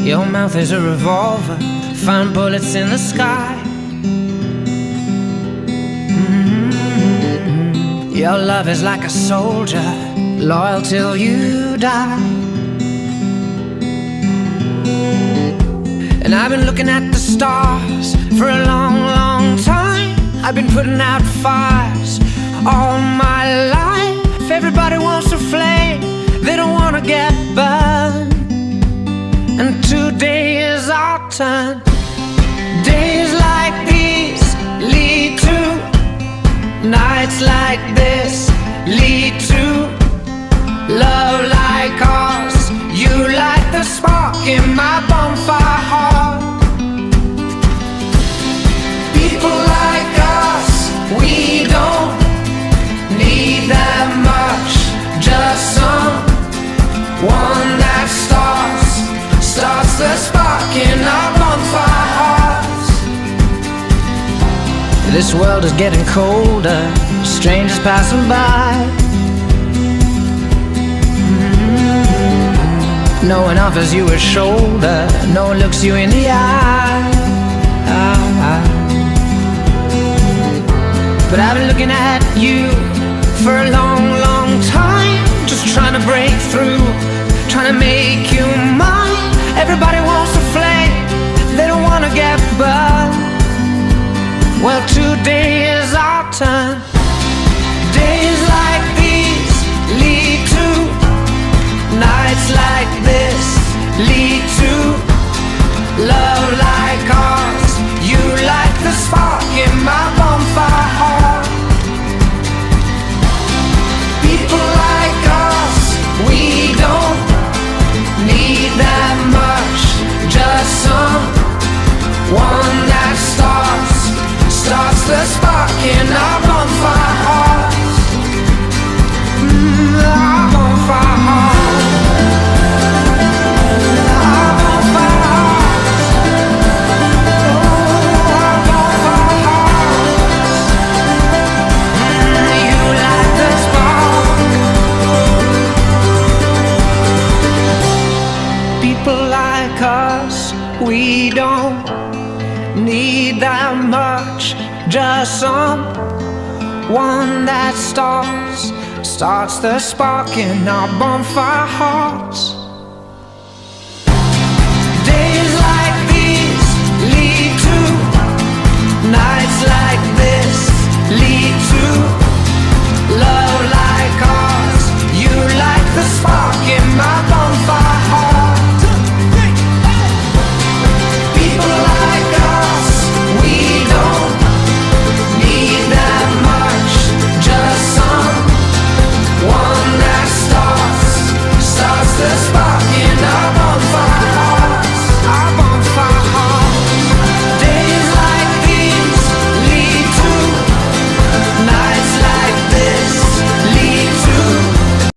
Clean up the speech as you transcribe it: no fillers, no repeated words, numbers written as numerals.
Your mouth is a revolver, find bullets in the sky. Your love is like a soldier, loyal till you die. And I've been looking at the stars for a long, long time. I've been putting out fires all my life. Everybody wants a flame, they don't want to get burned. And today is our turn. Days like these lead to nights like this, lead to love like ours. You light the spark in my bonfire heart. People like us, we don't need that much. Just someone that starts the spark in our bonfire hearts. This world is getting colder, strangers passing by. No one offers you a shoulder, no one looks you in the eye. But I've been looking at you for a long, long time, just trying to break through, trying to make you mine. Everybody wants a flame, they don't want to get burned. Well, today is our turn. Days like these lead to nights like this, lead to love like ours. You light the spark in my bonfire heart. People like us, we don't need that much. Just someone that starts the spark in our bonfire hearts. Our bonfire hearts. Our bonfire hearts. Oh, our bonfire hearts. You light the spark. People like us, we don't need that much. Just someone that starts the spark in our bonfire hearts. Days like these lead to nights like